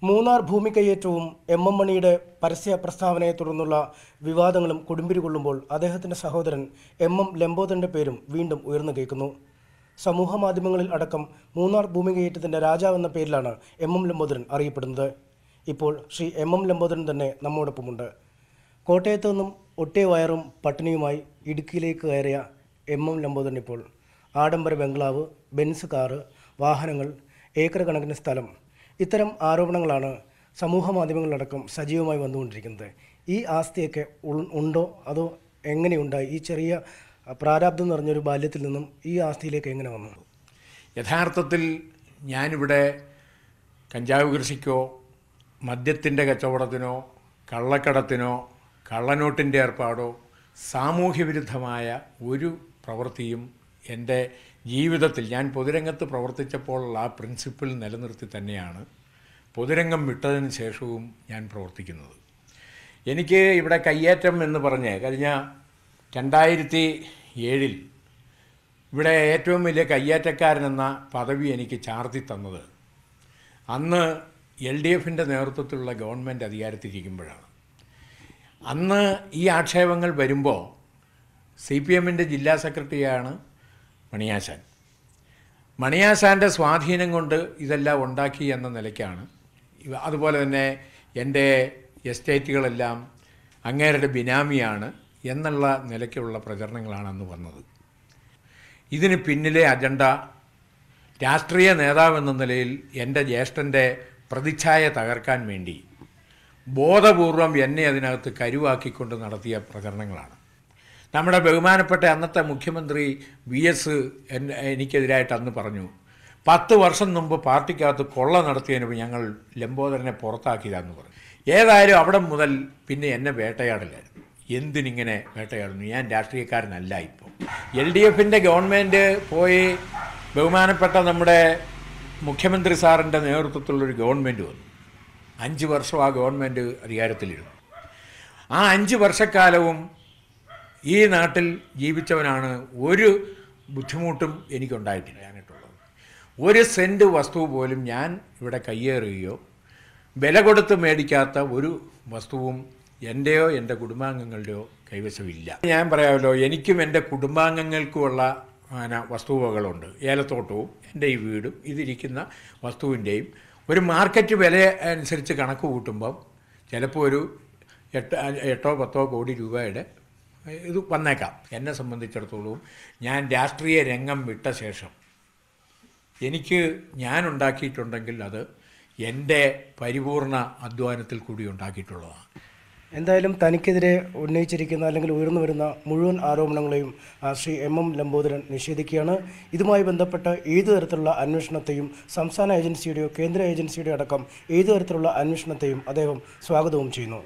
മൂന്നാർ ഭൂമി കയ്യേറ്റവും എം മണിയുടെ പരസ്യ പ്രസ്താവനയെ തുടർന്നുള്ള വിവാദങ്ങളും കൊടുമ്പിരി കൊള്ളുമ്പോൾ അദ്ദേഹത്തിൻ്റെ സഹോദരൻ ലംബോദരൻ്റെ പേരും വീണ്ടും ഉയർന്നു കേൾക്കുന്നു. സമൂഹ മാധ്യമങ്ങളിൽ അടക്കം മൂന്നാർ ഭൂമി കയ്യേറ്റത്തിൻ്റെ രാജാവെന്ന പേരിലാണ് ലംബോദരൻ അറിയപ്പെടുന്നത്. ഇപ്പോൾ ശ്രീ ലംബോദരൻ തന്നെ നമ്മോടൊപ്പമുണ്ട്. കോട്ടയത്തു നിന്നും ഒട്ടേ വയറും പട്ടിണിയുമായി ഇടുക്കിയിലേക്ക് കയറിയ ലംബോദരൻ ഇപ്പോൾ ആഡംബര ബംഗ്ലാവ്, ബെൻസ് കാറ്, വാഹനങ്ങൾ, ഏക്കർ കണക്കിന് സ്ഥലം, ഇത്തരം ആരോപണങ്ങളാണ് സമൂഹ മാധ്യമങ്ങളിലടക്കം സജീവമായി വന്നുകൊണ്ടിരിക്കുന്നത്. ഈ ആസ്തിയൊക്കെ ഉണ്ടോ, അതോ എങ്ങനെയുണ്ടായി? ഈ ചെറിയ പ്രാരാബ്ദം നിറഞ്ഞൊരു ബാല്യത്തിൽ നിന്നും ഈ ആസ്തിയിലേക്ക് എങ്ങനെ വന്നു? യഥാർത്ഥത്തിൽ ഞാനിവിടെ കഞ്ചാവ് കൃഷിക്കോ മദ്യത്തിൻ്റെ കച്ചവടത്തിനോ കള്ളക്കടത്തിനോ കള്ളനോട്ടിൻ്റെ ഏർപ്പാടോ സാമൂഹ്യവിരുദ്ധമായ ഒരു പ്രവൃത്തിയും എൻ്റെ ജീവിതത്തിൽ ഞാൻ പൊതുരംഗത്ത് പ്രവർത്തിച്ചപ്പോഴുള്ള ആ പ്രിൻസിപ്പിൾ നിലനിർത്തി തന്നെയാണ് പൊതുരംഗം വിട്ടതിന് ശേഷവും ഞാൻ പ്രവർത്തിക്കുന്നത്. എനിക്ക് ഇവിടെ കയ്യേറ്റം എന്ന് പറഞ്ഞ് കഴിഞ്ഞ 2007 ഇവിടെ ഏറ്റവും വലിയ കയ്യേറ്റക്കാരനെന്ന പദവി എനിക്ക് ചാർത്തി തന്നത് അന്ന് LDFൻ്റെ നേതൃത്വത്തിലുള്ള ഗവൺമെൻറ് അധികാരത്തിലിരിക്കുമ്പോഴാണ്. അന്ന് ഈ ആക്ഷേപങ്ങൾ വരുമ്പോൾ CPMൻ്റെ ജില്ലാ സെക്രട്ടറിയാണ് മണിയാശാൻ്റെ സ്വാധീനം കൊണ്ട് ഇതെല്ലാം ഉണ്ടാക്കി എന്ന നിലയ്ക്കാണ്. അതുപോലെ തന്നെ എൻ്റെ എസ്റ്റേറ്റുകളെല്ലാം അങ്ങേരുടെ ബിനാമിയാണ് എന്നുള്ള നിലയ്ക്കുള്ള പ്രചരണങ്ങളാണ് അന്ന് വന്നത്. ഇതിന് പിന്നിലെ അജണ്ട രാഷ്ട്രീയ നേതാവെന്ന നിലയിൽ എൻ്റെ ജ്യേഷ്ഠൻ്റെ പ്രതിച്ഛായ തകർക്കാൻ വേണ്ടി ബോധപൂർവം എന്നെ അതിനകത്ത് കരുവാക്കിക്കൊണ്ട് നടത്തിയ പ്രചരണങ്ങളാണ്. നമ്മുടെ ബഹുമാനപ്പെട്ട അന്നത്തെ മുഖ്യമന്ത്രി VS എനിക്കെതിരായിട്ട് അന്ന് പറഞ്ഞു, 10 വർഷം മുമ്പ് പാർട്ടിക്കകത്ത് കൊള്ള നടത്തിയതിന് ഞങ്ങൾ ലംബോദരനെ പുറത്താക്കിയതാന്ന് പറഞ്ഞു. ഏതായാലും അവിടെ മുതൽ പിന്നെ എന്നെ വേട്ടയാടില്ലായിരുന്നു. എന്തിനിങ്ങനെ വേട്ടയാടുന്നു? ഞാൻ രാഷ്ട്രീയക്കാരനല്ല. ഇപ്പോൾ LDFൻ്റെ ഗവൺമെൻറ് പോയി ബഹുമാനപ്പെട്ട നമ്മുടെ മുഖ്യമന്ത്രി സാറിൻ്റെ നേതൃത്വത്തിലുള്ളൊരു ഗവൺമെൻറ് വന്നു. 5 വർഷം ആ ഗവൺമെൻറ് അധികാരത്തിലിരുന്നു. ആ 5 വർഷക്കാലവും ഈ നാട്ടിൽ ജീവിച്ചവനാണ്. ഒരു ബുദ്ധിമുട്ടും എനിക്കുണ്ടായിട്ടില്ല. ഒരു സെൻറ്റ് വസ്തു പോലും ഞാൻ ഇവിടെ കയ്യേറുകയോ വില കൊടുത്ത് മേടിക്കാത്ത ഒരു വസ്തുവും എൻ്റെയോ എൻ്റെ കുടുംബാംഗങ്ങളുടെയോ കൈവശമില്ല. ഞാൻ പറയാമല്ലോ, എനിക്കും എൻ്റെ കുടുംബാംഗങ്ങൾക്കുമുള്ള വസ്തുവകകളുണ്ട്. ഏലത്തോട്ടവും എൻ്റെ ഈ വീടും ഇതിരിക്കുന്ന വസ്തുവിൻ്റെയും ഒരു മാർക്കറ്റ് വില അനുസരിച്ച് കണക്ക് കൂട്ടുമ്പം ചിലപ്പോൾ ഒരു 8-10 കോടി രൂപയുടെ ഇത് വന്നേക്കാം. എന്നെ സംബന്ധിച്ചിടത്തോളം ഞാൻ രാഷ്ട്രീയ രംഗം വിട്ട ശേഷം ഞാൻ ഉണ്ടാക്കിയിട്ടുണ്ടെങ്കിൽ അത് എൻ്റെ പരിപൂർണ അധ്വാനത്തിൽ കൂടി ഉണ്ടാക്കിയിട്ടുള്ളതാണ്. എന്തായാലും തനിക്കെതിരെ ഉന്നയിച്ചിരിക്കുന്ന അല്ലെങ്കിൽ ഉയർന്നു വരുന്ന മുഴുവൻ ആരോപണങ്ങളെയും ശ്രീ ലംബോദരൻ നിഷേധിക്കുകയാണ്. ഇതുമായി ബന്ധപ്പെട്ട ഏതു തരത്തിലുള്ള അന്വേഷണത്തെയും സംസ്ഥാന ഏജൻസിയുടെയോ കേന്ദ്ര ഏജൻസിയുടെയോ അടക്കം ഏതു തരത്തിലുള്ള അന്വേഷണത്തെയും അദ്ദേഹം സ്വാഗതവും ചെയ്യുന്നു.